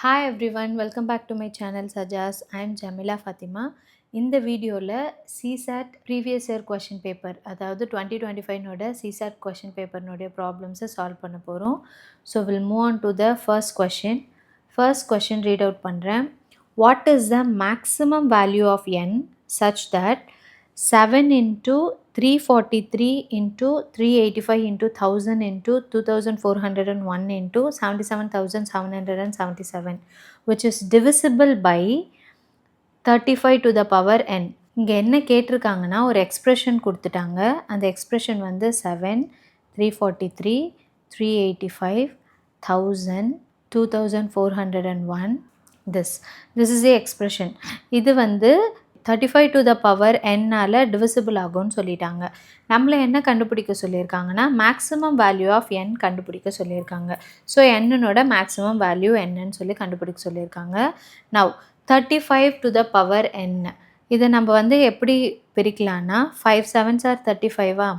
Hi everyone, welcome back to my channel Sajas. I am Jamila Fatima. இந்த வீடியோவில் CSAT previous year question paper அதாவது 2025 CSAT கொஷின் பேப்பர்னுடைய ப்ராப்ளம்ஸை சால்வ் பண்ண போகிறோம். So will move on to the first question. First question read out பண்ணுறேன். What is the maximum value of n such that 7 into 343 into 385 into 1000 into 2401 into 77,777 which is divisible by 35 to the power n. இங்கே என்ன கேட்டிருக்காங்கன்னா ஒரு expression கொடுத்துட்டாங்க. அந்த expression வந்து 7, 343, 385, 1000, 2401 this is the expression. இது வந்து 35 to the power n-ஆல் divisible ஆகும்னு சொல்லிட்டாங்க. நம்மளை என்ன கண்டுபிடிக்க சொல்லியிருக்காங்கன்னா மேக்ஸிமம் வேல்யூ ஆஃப் n கண்டுபிடிக்க சொல்லியிருக்காங்க. ஸோ என்னோட மேக்ஸிமம் வேல்யூ என்னன்னு சொல்லி கண்டுபிடிக்க சொல்லியிருக்காங்க. Now 35 to the power n இதை நம்ம வந்து எப்படி பிரிக்கலான்னா 5 7s are 35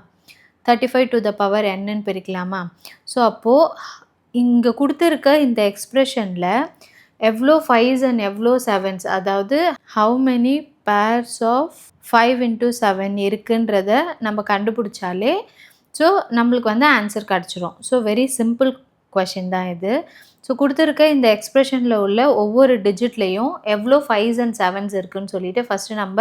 35 to the power n-ன்னு பிரிக்கலாமா? ஸோ அப்போது இங்கே கொடுத்துருக்க இந்த எக்ஸ்ப்ரெஷனில் எவ்வளோ 5s and எவ்வளோ 7s, அதாவது how many pairs of 5 into 7 இருக்குன்றத நம்ம கண்டுபிடிச்சாலே ஸோ நம்மளுக்கு வந்து ஆன்சர் கிடச்சிரும். ஸோ வெரி சிம்பிள் கொஷின் தான் இது. ஸோ கொடுத்துருக்க இந்த எக்ஸ்ப்ரெஷனில் உள்ள ஒவ்வொரு டிஜிட்லேயும் எவ்வளோ 5s and 7s இருக்குதுன்னு சொல்லிட்டு ஃபஸ்ட்டு நம்ம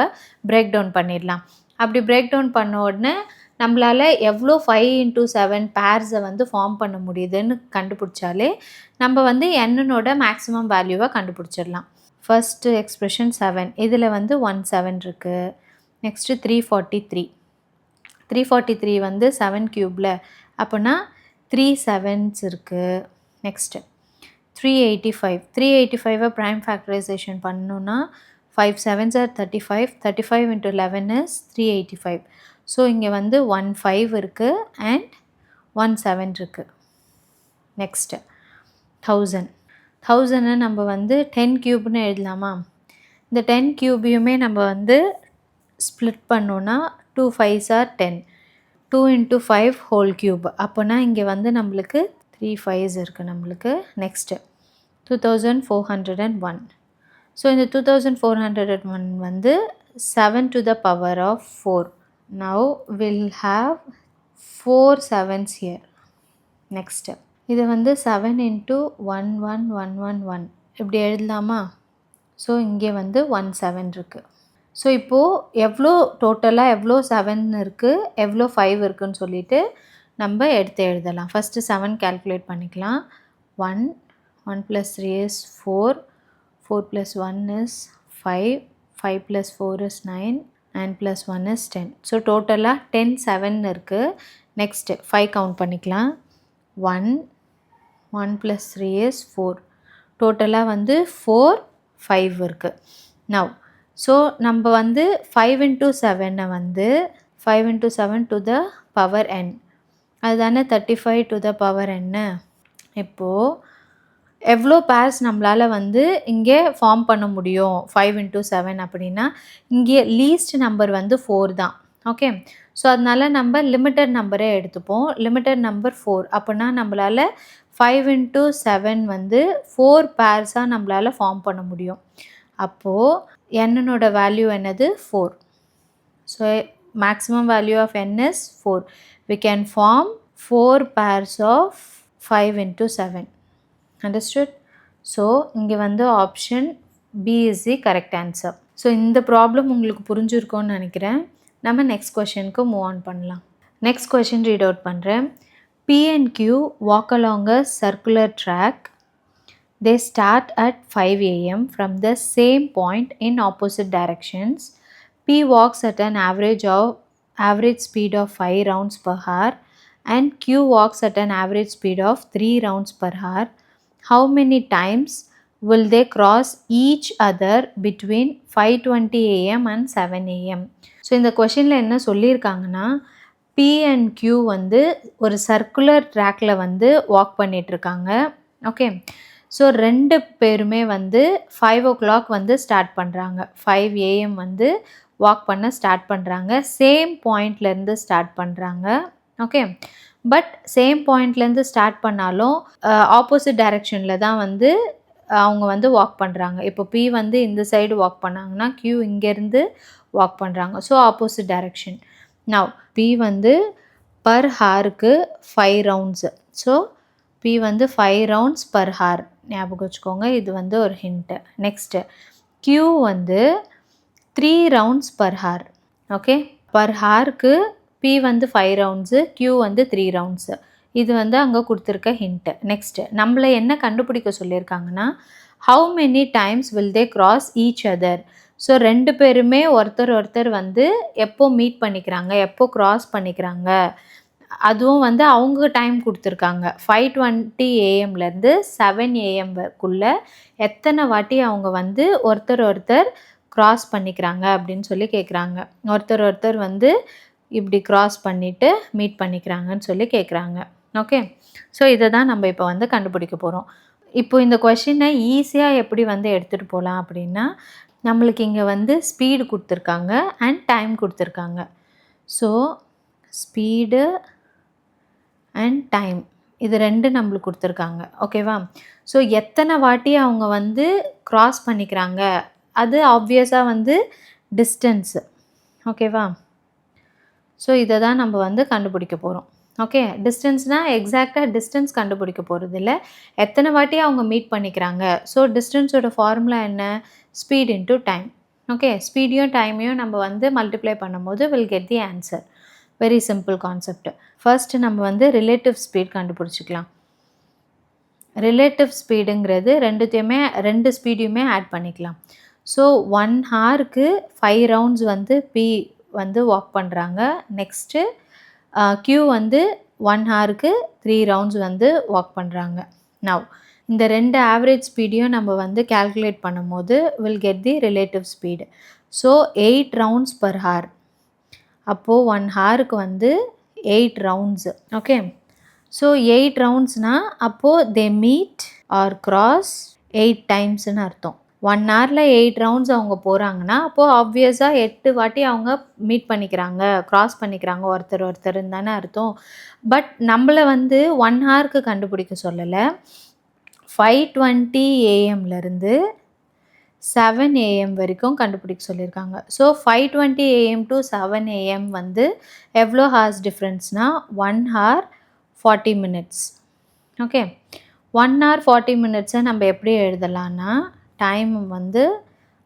பிரேக் டவுன் பண்ணிடலாம். அப்படி பிரேக் டவுன் பண்ண உடனே நம்மளால் எவ்வளோ 5 into 7 பேர்ஸை வந்து ஃபார்ம் பண்ண முடியுதுன்னு கண்டுபிடிச்சாலே நம்ம வந்து என்னோட மேக்ஸிமம் வேல்யூவை கண்டுபிடிச்சிடலாம். ஃபஸ்ட்டு எக்ஸ்ப்ரெஷன் 7, இதில் வந்து 17 இருக்குது. நெக்ஸ்ட்டு 343 வந்து 7 க்யூப்பில் அப்போனா 3 7s இருக்குது. நெக்ஸ்ட்டு 385 ப்ரைம் ஃபேக்டரைசேஷன் பண்ணணுன்னா 5 7s are 35, 35 into 11 is 385. So இங்கே வந்து 15 இருக்குது அண்ட் 17 இருக்குது. நெக்ஸ்ட்டு 1000 நம்ம வந்து 10 க்யூப்னு எழுதலாமா? இந்த 10 க்யூபையுமே நம்ம வந்து ஸ்ப்ளிட் பண்ணோன்னா 2 5s are 10, 2 into 5 whole cube. அப்போனா இங்கே வந்து நம்மளுக்கு 3 5s இருக்குது நம்மளுக்கு. நெக்ஸ்ட்டு 2401. ஸோ இந்த 2401 வந்து 7 to the power of 4. Now we'll have 4 7s here. Next இது வந்து 7 into 11111 இப்படி எழுதலாமா? ஸோ இங்கே வந்து 17 இருக்குது. ஸோ இப்போது எவ்வளோ டோட்டலாக எவ்வளோ 7 இருக்குது எவ்வளோ 5 இருக்குதுன்னு சொல்லிட்டு நம்ம எடுத்து எழுதலாம். ஃபஸ்ட்டு 7 கால்குலேட் பண்ணிக்கலாம். 1 plus 3 is 4, 4 plus 1 is 5, 5 plus 4 is 9 and plus 1 is 10. So டோட்டலாக 10 7 இருக்குது. நெக்ஸ்ட்டு 5 கவுண்ட் பண்ணிக்கலாம். 1 plus 3 is 4, டோட்டலாக வந்து 4 5 இருக்குது. நவ் ஸோ நம்ம வந்து 5 into 7 வந்து 5 into 7 to the power n அதுதானே 35 to the power n. இப்போது எவ்வளோ பேர்ஸ் நம்மளால் வந்து இங்கே ஃபார்ம் பண்ண முடியும் 5 into 7 அப்படின்னா இங்கே லீஸ்ட் நம்பர் வந்து 4 தான். ஓகே, ஸோ அதனால் நம்ம லிமிட்டட் நம்பரே எடுத்துப்போம். லிமிட்டட் நம்பர் 4 அப்படின்னா நம்மளால் 5 into 7 வந்து 4 பேர்ஸாக நம்மளால் ஃபார்ம் பண்ண முடியும். அப்போது என்னோட வேல்யூ என்னது 4. So maximum value of n is 4. We can form 4 pairs of 5 into 7. Understood? So இங்கே வந்து option B is the correct answer. So இந்த ப்ராப்ளம் உங்களுக்கு புரிஞ்சிருக்கோன்னு நினைக்கிறேன். நம்ம நெக்ஸ்ட் கொஷனுக்கு மூவ் ஆன் பண்ணலாம். நெக்ஸ்ட் கொஷின் ரீட் அவுட் பண்ணுறேன். P and Q walk along a circular track. They start at 5 a.m. from the same point in opposite directions. P walks at an average speed of 5 rounds per hour and Q walks at an average speed of 3 rounds per hour. How many times will they cross each other between 5:20 a.m. and 7 a.m.? So இந்த கொஷினில் என்ன சொல்லியிருக்காங்கன்னா P and Q வந்து ஒரு circular ட்ராக்கில் வந்து walk பண்ணிகிட்ருக்காங்க. Okay, so 2 பேருமே வந்து 5 o'clock வந்து ஸ்டார்ட் பண்ணுறாங்க. 5 a.m. வந்து வாக் பண்ண ஸ்டார்ட் பண்ணுறாங்க. சேம் பாயிண்ட்லேருந்து ஸ்டார்ட் பண்ணுறாங்க. ஓகே, பட் சேம் பாயிண்ட்லேருந்து ஸ்டார்ட் பண்ணாலும் ஆப்போசிட் டைரெக்ஷனில் தான் வந்து அவங்க வந்து வாக் பண்ணுறாங்க. இப்போ P வந்து இந்த சைடு வாக் பண்ணாங்கன்னா Q இங்கேருந்து வாக் பண்ணுறாங்க. So opposite direction. Now P வந்து பர் ஹாருக்கு 5 ரவுண்ட்ஸு. ஸோ P வந்து 5 ரவுண்ட்ஸ் பர் ஹார். ஞாபகம் வச்சுக்கோங்க, இது வந்து ஒரு ஹிண்ட்டு. நெக்ஸ்ட்டு Q வந்து 3 rounds per hour. Okay, per ஹாருக்கு P வந்து 5 ரவுண்ட்ஸு, Q வந்து 3 ரவுண்ட்ஸு. இது வந்து அங்கே கொடுத்துருக்க ஹிண்ட்டு. நெக்ஸ்ட்டு நம்மளை என்ன கண்டுபிடிக்க சொல்லியிருக்காங்கன்னா, how many times will they cross each other. So 2 பேருமே ஒருத்தர் வந்து எப்போ மீட் பண்ணிக்கிறாங்க, எப்போ கிராஸ் பண்ணிக்கிறாங்க, அதுவும் வந்து அவங்க டைம் கொடுத்துருக்காங்க. 5:20 AM லேருந்து 7 AM எத்தனை வாட்டி அவங்க வந்து ஒருத்தர் கிராஸ் பண்ணிக்கிறாங்க அப்படின்னு சொல்லி கேட்குறாங்க. ஒருத்தர் வந்து இப்படி கிராஸ் பண்ணிவிட்டு மீட் பண்ணிக்கிறாங்கன்னு சொல்லி கேட்குறாங்க. ஓகே, ஸோ இதை தான் நம்ம இப்போ வந்து கண்டுபிடிக்க போகிறோம். இப்போ இந்த கொஷினை ஈஸியாக எப்படி வந்து எடுத்துகிட்டு போகலாம் அப்படின்னா, நம்மளுக்கு இங்கே வந்து ஸ்பீடு கொடுத்துருக்காங்க அண்ட் டைம் கொடுத்துருக்காங்க. ஸோ ஸ்பீடு அண்ட் டைம் இது 2 நம்மளுக்கு கொடுத்துருக்காங்க. ஓகேவா? ஸோ எத்தனை வாட்டி அவங்க வந்து க்ராஸ் பண்ணிக்கிறாங்க, அது ஆப்வியஸாக வந்து டிஸ்டன்ஸு. ஓகேவா? ஸோ இதை தான் நம்ம வந்து கண்டுபிடிக்க போகிறோம். ஓகே, டிஸ்டன்ஸ்னால் எக்ஸாக்டாக டிஸ்டன்ஸ் கண்டுபிடிக்க போகிறது இல்லை, எத்தனை வாட்டி அவங்க மீட் பண்ணிக்கிறாங்க. ஸோ டிஸ்டன்ஸோட ஃபார்முலா என்ன? Speed into time. ஓகே, ஸ்பீடையும் டைமையும் நம்ம வந்து மல்டிப்ளை பண்ணும்போது will get the answer. Very simple concept. First நம்ம வந்து ரிலேட்டிவ் ஸ்பீட் கண்டுபிடிச்சிக்கலாம். ரிலேட்டிவ் ஸ்பீடுங்கிறது ரெண்டு ஸ்பீடையுமே ஆட் பண்ணிக்கலாம். ஸோ 1 ஹாருக்கு 5 ரவுண்ட்ஸ் வந்து P வந்து வாக் பண்ணுறாங்க. நெக்ஸ்ட்டு Q வந்து 1 ஹாருக்கு 3 ரவுண்ட்ஸ் வந்து வாக் பண்ணுறாங்க. நவ் இந்த 2 ஆவரேஜ் ஸ்பீடையும் நம்ம வந்து கால்குலேட் பண்ணும்போது will get the relative speed. So 8 rounds per hour. அப்போது 1 ஹாருக்கு வந்து 8 ரவுண்ட்ஸு. ஓகே, ஸோ 8 ரவுண்ட்ஸ்னால் அப்போது தே மீட் ஆர் கிராஸ் 8 டைம்ஸ்னு அர்த்தம். 1 ஹாரில் 8 ரவுண்ட்ஸ் அவங்க போகிறாங்கன்னா அப்போது ஆப்வியஸாக 8 வாட்டி அவங்க மீட் பண்ணிக்கிறாங்க, க்ராஸ் பண்ணிக்கிறாங்க ஒருத்தருன்னு தானே அர்த்தம். பட் நம்மளை வந்து 1 ஹாருக்கு கண்டுபிடிக்க சொல்லலை, 5:20 AM லேருந்து 7 AM வரைக்கும் கண்டுபிடிக்க சொல்லியிருக்காங்க. ஸோ 5:20 AM to 7 AM வந்து எவ்வளோ ஹார்ஸ் டிஃப்ரென்ஸ்னால் 1 ஹார் 40 மினிட்ஸ். ஓகே, 1 ஹார் 40 மினிட்ஸை நம்ம எப்படி எழுதலான்னா, டைம் வந்து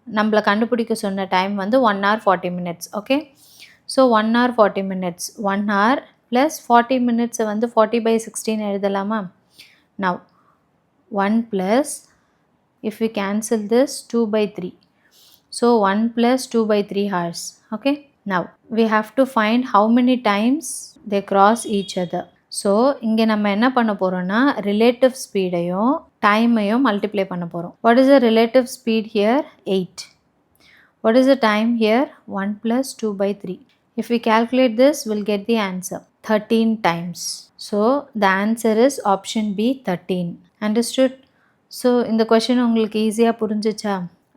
நம்மளை கண்டுபிடிக்க சொன்ன டைம் வந்து 1 hour 40 minutes. Okay, so 1 hour 40 minutes, 1 hour plus 40 மினிட்ஸை வந்து 40/16 எழுதலாமா? Now 1 plus, if we cancel this, 2/3. So 1 plus 2/3 hours. Okay, now we have to find how many times they cross each other. So இங்கே நம்ம என்ன பண்ண போகிறோன்னா, relative ஸ்பீடையும் டைமையும் multiply பண்ண போகிறோம். What is the relative speed here? 8. What is the time here? 1 plus 2/3. If we calculate this, we'll get the answer 13 times. So the answer is option B, 13. Understood? So இந்த question உங்களுக்கு ஈஸியாக புரிஞ்சிச்சா?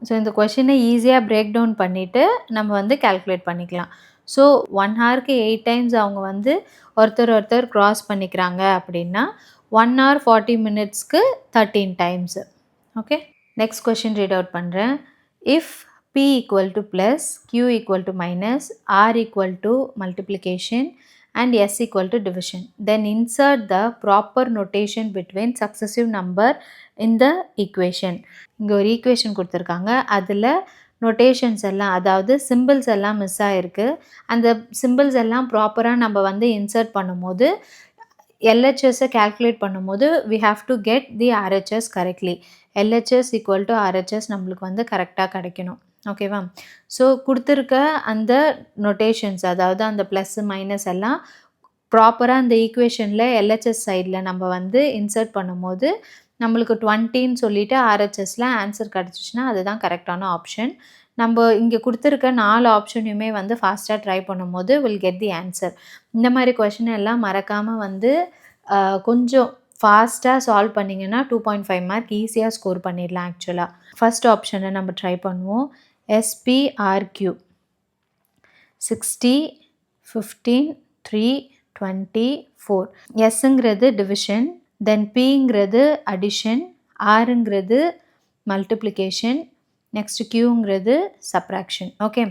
So இந்த கொஷினை ஈஸியாக break down பண்ணிவிட்டு நம்ம வந்து கால்குலேட் பண்ணிக்கலாம். ஸோ 1 ஹாருக்கு 8 டைம்ஸ் அவங்க வந்து ஒருத்தர் க்ராஸ் பண்ணிக்கிறாங்க அப்படின்னா 1 ஹார் 40 மினிட்ஸ்க்கு 13 times. Okay, next question read out பண்ணுறேன். If P equal to plus, Q equal to minus, R equal to multiplication and S equal to division, then insert the proper notation between successive number in the equation. இங்கே ஒரு equation கொடுத்துருக்காங்க, அதில் notations எல்லாம், அதாவது symbols எல்லாம் miss ஆகிருக்கு. அந்த symbols எல்லாம் ப்ராப்பராக நம்ம வந்து இன்சர்ட் பண்ணும்போது LHSஐ கால்குலேட் பண்ணும்போது we have to get the RHS correctly. LHS equal to RHS நம்மளுக்கு வந்து கரெக்டாக கிடைக்கணும். ஓகேவா? ஸோ கொடுத்துருக்க அந்த நொட்டேஷன்ஸ், அதாவது அந்த ப்ளஸ்ஸு மைனஸ் எல்லாம் ப்ராப்பராக அந்த ஈக்குவேஷனில் LHS சைடில் நம்ம வந்து இன்சர்ட் பண்ணும்போது நம்மளுக்கு 20ன்னு சொல்லிவிட்டு RHSல ஆன்சர் கிடச்சிச்சின்னா அதுதான் கரெக்டான ஆப்ஷன். நம்ம இங்கே கொடுத்துருக்க 4 ஆப்ஷனையுமே வந்து ஃபாஸ்ட்டாக ட்ரை பண்ணும்போது வில் கெட் தி ஆன்சர். இந்த மாதிரி கொஷின் எல்லாம் மறக்காமல் வந்து கொஞ்சம் ஃபாஸ்ட்டாக சால்வ் பண்ணிங்கன்னா 2.5 மார்க் ஈஸியாக ஸ்கோர் பண்ணிடலாம். ஆக்சுவலாக ஃபஸ்ட் ஆப்ஷனை நம்ம ட்ரை பண்ணுவோம். SPRQ 60, 15, 3, 24. Sங்கிறது டிவிஷன், தென் Pங்கிறது அடிஷன், Rங்கிறது மல்டிப்ளிகேஷன், நெக்ஸ்ட் கியூங்கிறது சப்ராக்ஷன். ஓகே,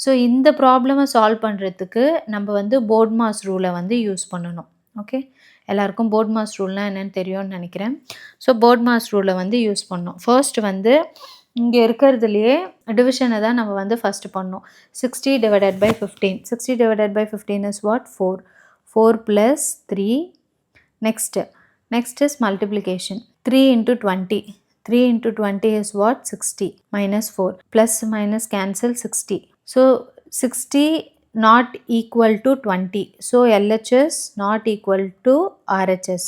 ஸோ இந்த ப்ராப்ளமை சால்வ் பண்ணுறதுக்கு நம்ம வந்து போர்ட்மாஸ் ரூலை வந்து யூஸ் பண்ணணும். ஓகே, எல்லாருக்கும் போர்ட்மாஸ் ரூல்னால் என்னென்னு தெரியும்னு நினைக்கிறேன். ஸோ போர்ட்மாஸ் ரூலை வந்து யூஸ் பண்ணோம். ஃபர்ஸ்ட் வந்து இங்கே இருக்கிறதுலையே டிவிஷனை தான் நம்ம வந்து ஃபஸ்ட்டு பண்ணோம். 60 divided by 15. 60 divided by 15 is what? 4. 4 plus 3. Next is multiplication. 3 into 20. 3 into 20 is what? 60 minus 4. Plus minus cancel 60. So 60 not equal to 20. So LHS not equal to RHS.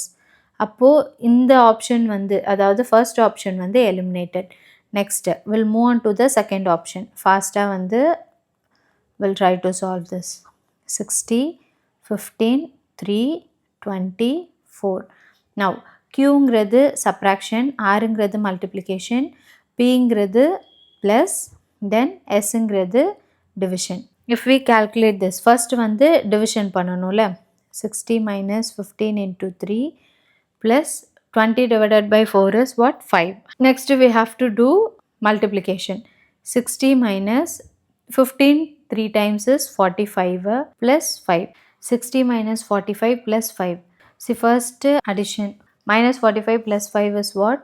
அப்போது இந்த ஆப்ஷன் வந்து அதாவது ஃபர்ஸ்ட் ஆப்ஷன் வந்து eliminated. Next we'll move on to the second option. Faster வந்து we'll try to solve this. 60, 15, 3, 20, 4. Now Qங்கிறது subtraction, Rங்கிறது multiplication, Pங்கிறது plus, then Sங்கிறது division. If we calculate this, first வந்து division பண்ணணும்ல. 60 minus 15 into 3 plus 20 divided by 4 is what? 5. Next we have to do multiplication. 60 minus 15 3 times is 45 plus 5. 60 minus 45 plus 5. See first addition. Minus 45 plus 5 is what?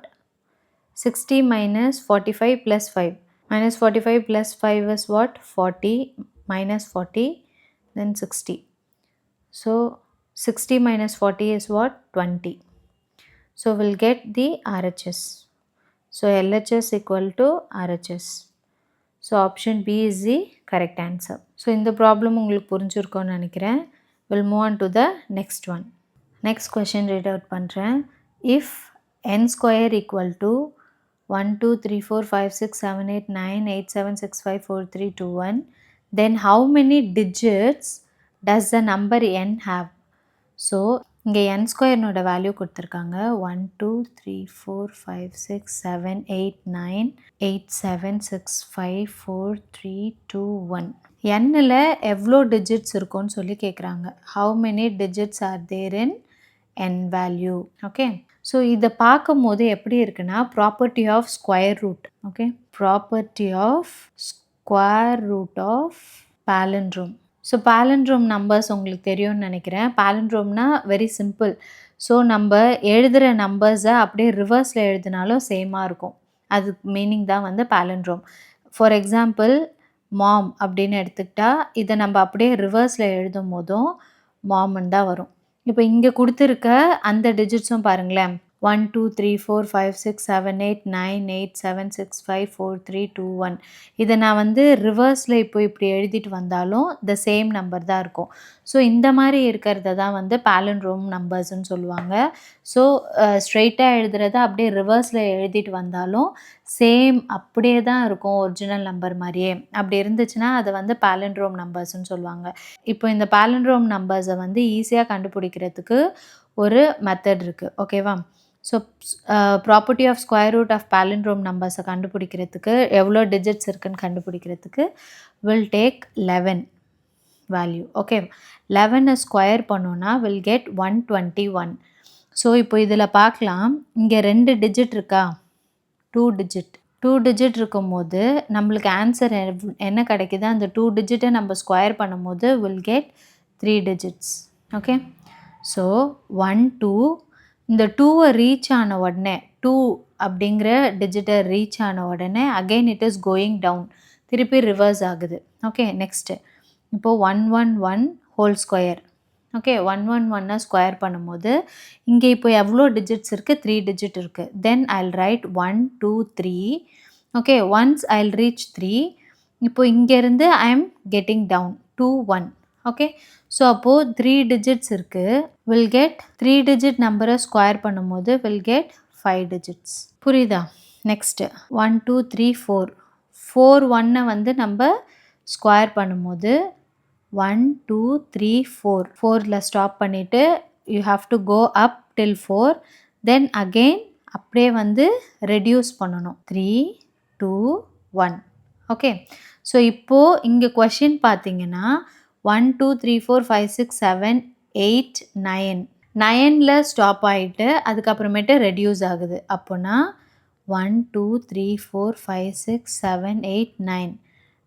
60 minus 45 plus 5. Minus 45 plus 5 is what? 40 minus 40, then 60. So 60 minus 40 is what? 20. So we'll get the RHS. So LHS equal to RHS. So option B is the correct answer. So இந்த problem உங்களுக்கு புரிஞ்சிருக்கும்னு நினைக்கிறேன். We'll move on to the next one. Next question read out பண்ணுறேன். If n square equal to 1, 2, 3, 4, 5, 6, 7, 8, 9, 8, 7, 6, 5, 4, 3, 2, 1, then how many digits does the number n have? So இங்கே n ஸ்கொயர்னோட value கொடுத்துருக்காங்க. 1, 2, 3, 4, 5, 6, 7, 8, 9, 8, 7, 6, 5, 4, 3, 2, 1. n-ல எவ்வளோ digits இருக்கும்னு சொல்லி கேட்குறாங்க. How many digits are there in n value? Okay, so இதை பார்க்கும் போது எப்படி இருக்குன்னா property of square root. Okay, property of square root of palindrome. So palindrome numbers உங்களுக்கு தெரியும்னு நினைக்கிறேன். palindromeனா வெரி சிம்பிள். ஸோ நம்ம எழுதுகிற நம்பர்ஸை அப்படியே ரிவர்ஸில் எழுதினாலும் சேமாக இருக்கும். அது மீனிங் தான் வந்து palindrome. ஃபார் எக்ஸாம்பிள் மாம் அப்படின்னு எடுத்துக்கிட்டா இதை நம்ம அப்படியே ரிவர்ஸில் எழுதும் போதும் மாம்னு தான் வரும். இப்போ இங்கே கொடுத்துருக்க அந்த டிஜிட்ஸும் பாருங்களேன். 1, 2, 3, 4, 5, 6, 7, 8, 9, 8, 7, 6, 5, 4, 3, 2, 1. இதை நான் வந்து ரிவர்ஸில் இப்போ இப்படி எழுதிட்டு வந்தாலும் த சேம் நம்பர் தான் இருக்கும். ஸோ இந்த மாதிரி இருக்கிறத தான் வந்து palindrome நம்பர்ஸ்ன்னு சொல்லுவாங்க. ஸோ ஸ்ட்ரெயிட்டாக எழுதுறத அப்படியே ரிவர்ஸில் எழுதிட்டு வந்தாலும் சேம் அப்படியே தான் இருக்கும், ஒரிஜினல் நம்பர் மாதிரியே. அப்படி இருந்துச்சுன்னா அதை வந்து palindrome நம்பர்ஸ்ன்னு சொல்லுவாங்க. இப்போ இந்த palindrome நம்பர்ஸை வந்து ஈஸியாக கண்டுபிடிக்கிறதுக்கு ஒரு மெத்தட் இருக்குது. ஓகேவா? So property of square root of palindrome நம்பர்ஸை கண்டுபிடிக்கிறதுக்கு எவ்வளோ டிஜிட்ஸ் இருக்குன்னு கண்டுபிடிக்கிறதுக்கு will take 11 value. Okay, 11 square பண்ணோன்னா வில் கெட் 121. ஸோ இப்போ இதில் பார்க்கலாம், இங்கே 2 டிஜிட் இருக்கா? 2 டிஜிட் இருக்கும்போது நம்மளுக்கு ஆன்சர் என்ன கிடைக்குது? அந்த 2 டிஜிட்டை நம்ம ஸ்கொயர் பண்ணும்போது will get 3 digits. Okay, so 1, 2 இந்த 2வை ரீச் ஆன உடனே 2 அப்படிங்கிற டிஜிட்டை ரீச் ஆன உடனே again it is going down, திருப்பி ரிவர்ஸ் ஆகுது. ஓகே, நெக்ஸ்ட்டு இப்போது 111 ஹோல் ஸ்கொயர். ஓகே, 111 ஸ்கொயர் பண்ணும்போது இங்கே இப்போ எவ்வளோ டிஜிட்ஸ் இருக்குது? 3 டிஜிட் இருக்குது. Then I'll write 1, 2, 3. Okay, once I'll reach 3. இப்போ இங்கேருந்து I am getting down 2, 1. Okay, so அப்போது 3 டிஜிட்ஸ் இருக்குது. வில் கெட் 3 டிஜிட் நம்பரை ஸ்கொயர் பண்ணும்போது வில் கெட் 5 டிஜிட்ஸ். புரியுதா? நெக்ஸ்ட்டு 1, 2, 3, 4. 4 1 வந்து நம்ம ஸ்கொயர் பண்ணும்போது 1, 2, 3, 4. 4ல் ஸ்டாப் பண்ணிவிட்டு you have to go up till 4. Then again அப்படியே வந்து ரெடியூஸ் பண்ணணும். 3, 2, 1. ஓகே, ஸோ இப்போது இங்கே கொஷின் பார்த்தீங்கன்னா 1, 2, 3, 4, 5, 6, 7, 8, 9. 9ல் ஸ்டாப் ஆகிட்டு அதுக்கப்புறமேட்டு ரெடியூஸ் ஆகுது. அப்போனா 1 2 3 4 5 6 7 8 9.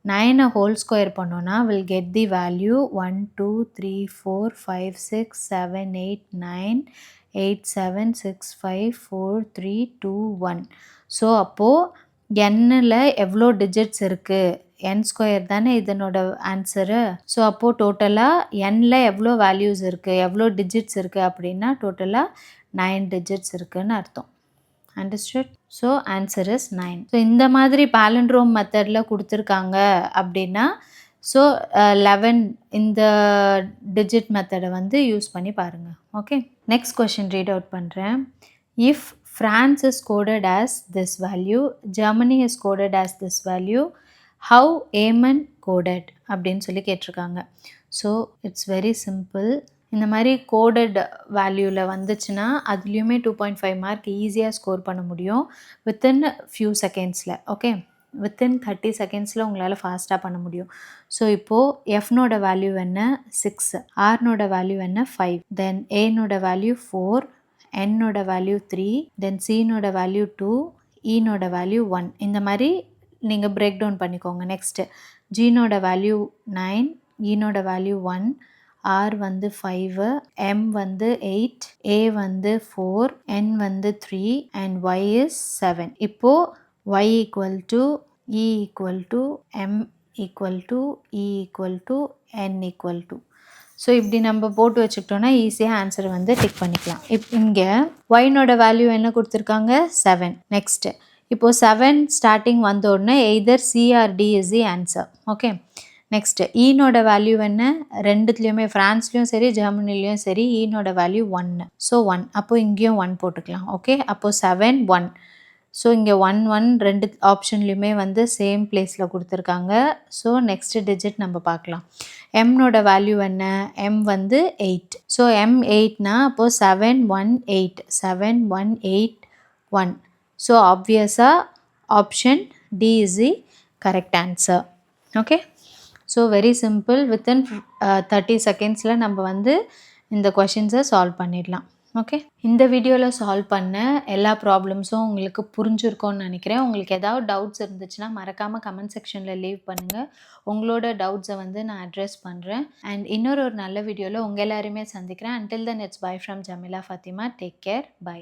9 whole square பண்ணோன்னா will get the value 1 2 3 4 5 6 7 8 9 8 7 6 5 4 3 2 1. So அப்போது எண்ணில் எவ்வளோ டிஜிட்ஸ் இருக்குது, என் ஸ்கொயர் தானே இதனோட ஆன்சரு. ஸோ அப்போது டோட்டலாக எண்ணில் எவ்வளோ வேல்யூஸ் இருக்குது, எவ்வளோ டிஜிட்ஸ் இருக்குது அப்படின்னா டோட்டலாக 9 டிஜிட்ஸ் இருக்குதுன்னு அர்த்தம். Understood? So answer is 9. So இந்த மாதிரி பாலண்ட்ரோம் மெத்தடில் கொடுத்துருக்காங்க அப்படின்னா ஸோ 11 இந்த டிஜிட் மெத்தடை வந்து யூஸ் பண்ணி பாருங்கள். Okay, next question read out பண்ணுறேன். If France is coded as this value, Germany is coded as this value, how Yemen coded அப்படின்னு சொல்லி கேட்டிருக்காங்க. So it's very simple. இந்த மாதிரி கோடட் வேல்யூவில் வந்துச்சுன்னா அதுலேயுமே 2.5 மார்க் ஈஸியாக ஸ்கோர் பண்ண முடியும் வித்தின் ஃபியூ செகண்ட்ஸில். ஓகே, வித்தின் 30 செகண்ட்ஸில் உங்களால் ஃபாஸ்ட்டாக பண்ண முடியும். ஸோ இப்போது எஃப்னோட வேல்யூ என்ன 6, ஆர்னோட வேல்யூ என்ன 5, தென் ஏனோட வேல்யூ 4, என்னோட வேல்யூ 3, தென் சீனோட வேல்யூ 2, ஈனோட வேல்யூ 1. இந்த மாதிரி நீங்கள் பிரேக் டவுன் பண்ணிக்கோங்க. நெக்ஸ்ட்டு ஜீனோட வேல்யூ 9, ஈனோட வேல்யூ 1, ஆர் வந்து 5, எம் வந்து 8, ஏ வந்து 4, என் வந்து 3 அண்ட் ஒய் இஸ் 7. இப்போது y equal to e equal to m equal to e equal to n equal to. So இப்படி நம்ம போட்டு வச்சுக்கிட்டோன்னா ஈஸியாக ஆன்சர் வந்து டிக் பண்ணிக்கலாம். இங்கே ஒய்னோட வேல்யூ என்ன கொடுத்துருக்காங்க 7. நெக்ஸ்ட்டு இப்போது 7 ஸ்டார்டிங் வந்த உடனே either CRT is the answer. Okay, next ஈனோட வேல்யூ என்ன, ரெண்டுத்துலேயுமே ஃப்ரான்ஸ்லேயும் சரி ஜெர்மனிலையும் சரி ஈனோட வேல்யூ 1. ஸோ 1, அப்போது இங்கேயும் 1 போட்டுக்கலாம். ஓகே, அப்போது 7 1. ஸோ இங்கே 1 1 ரெண்டு ஆப்ஷன்லேயுமே வந்து சேம் பிளேஸில் கொடுத்துருக்காங்க. ஸோ நெக்ஸ்ட் டிஜிட் நம்ம பார்க்கலாம். எம்னோட வேல்யூ என்ன, எம் வந்து 8. ஸோ எம் 8னா அப்போது 7 1 8, 7 1 8 1. ஸோ ஆப்வியஸாக option d is the correct answer. Okay, so very simple. Within 30 செகண்ட்ஸில் நம்ம வந்து இந்த கொஷின்ஸை சால்வ் பண்ணிடலாம். ஓகே, இந்த வீடியோவில் சால்வ் பண்ண எல்லா ப்ராப்ளம்ஸும் உங்களுக்கு புரிஞ்சிருக்கோன்னு நினைக்கிறேன். உங்களுக்கு ஏதாவது டவுட்ஸ் இருந்துச்சுன்னா மறக்காமல் கமெண்ட் செக்ஷனில் லீவ் பண்ணுங்கள். உங்களோட டவுட்ஸை வந்து நான் அட்ரெஸ் பண்ணுறேன். அண்ட் இன்னொரு நல்ல வீடியோவில் உங்கள் எல்லாருமே சந்திக்கிறேன். Until then it's bye from Jameela Fathima. Take care, by.